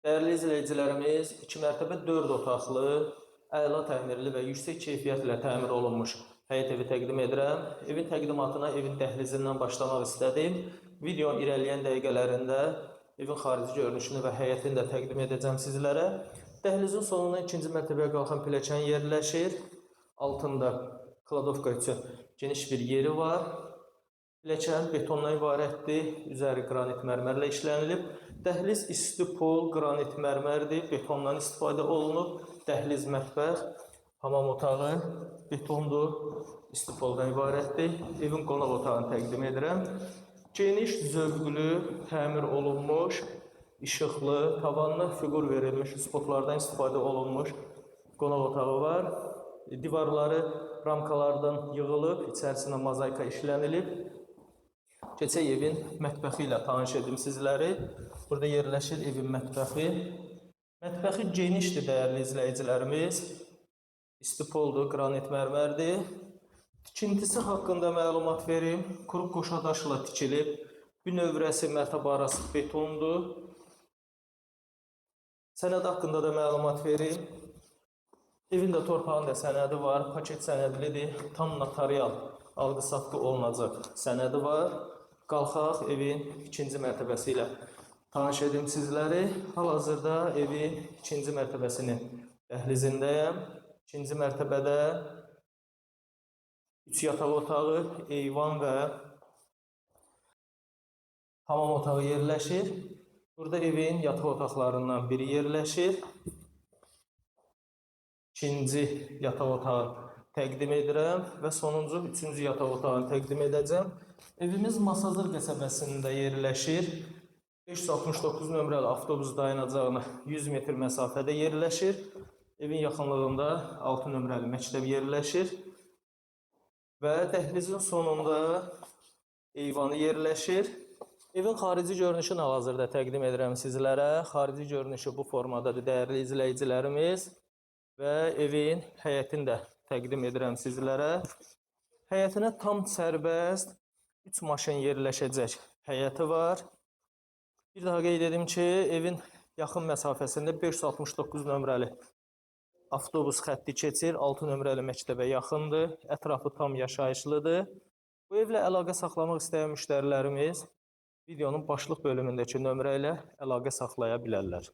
Dəyərli izləyicilərimiz, 2 mərtəbə 4 otaqlı, əla təmirli və yüksək keyfiyyətlə təmir olunmuş həyət evi təqdim edirəm. Evin təqdimatına evin dəhlizindən başlamaq istədim. Videonun irəliləyən dəqiqələrində evin xarici görünüşünü və həyətini də təqdim edəcəm sizlərə. Dəhlizin sonuna 2-ci mərtəbəyə qalxan pilləkən yerləşir. Altında kladovka üçün geniş bir yeri var. Pilləkən betondan ibarətdir, üzəri qranit mərmərlə işlənilib. Dəhliz isti pol, qranit mərmərdir, betondan istifadə olunub. Dəhliz mətbəx, hamam otağı betondur, isti poldan ibarətdir. Evin qonaq otağını təqdim edirəm. Geniş, zövqlü, təmir olunmuş, işıqlı, tavanına fiqur verilmiş, spotlardan istifadə olunmuş qonaq otağı var. Divarları ramkalardan yığılıb, içərisinə mozaika işlənilib. Keçək evin mətbəxi ilə tanış edim sizləri. Burada yerləşir evin mətbəxi. Mətbəxi genişdir, dəyərli izləyicilərimiz. İsti poldur, qranit mərmərdir. Tikintisi haqqında məlumat verim. Kuru qoşa daşla tikilib. Bünövrəsi mərtəbə arası betondur. Sənəd haqqında da məlumat verim. Evin də torpağın da sənədi var. Paket sənədlidir. Tam notarial alqı-satqı olunacaq sənədi var. Qalxaq evin 2-ci mərtəbəsi ilə tanış edim sizləri. Hal-hazırda evin 2-ci mərtəbəsinin dəhlizindəyəm. 2-ci mərtəbədə 3 yataq otağı, eyvan və hamam otağı yerləşir. Burada evin yataq otaqlarından biri yerləşir. 2-ci yataq otağı təqdim edirəm və sonuncu 3-cü yataq otağını təqdim edəcəm. Evimiz Masazır qəsəbəsində yerləşir. 569 nömrəli avtobus dayanacağına 100 metr məsafədə yerləşir. Evin yaxınlığında 6 nömrəli məktəb yerləşir. Və dəhlizin sonunda eyvanı yerləşir. Evin xarici görünüşünü hal-hazırda təqdim edirəm sizlərə. Xarici görünüşü bu formadadır, dəyərli izləyicilərimiz. Və evin həyətini də təqdim edirəm sizlərə. Həyətinə tam sərbəst 3 maşın yerləşəcək həyəti var. Bir daha qeyd edim ki, evin yaxın məsafəsində 569 nömrəli avtobus xətti keçir. 6 nömrəli məktəbə yaxındır. Ətrafı tam yaşayışlıdır. Bu evlə əlaqə saxlamaq istəyən müştərilərimiz videonun başlıq bölümündəki nömrə ilə əlaqə saxlaya bilərlər.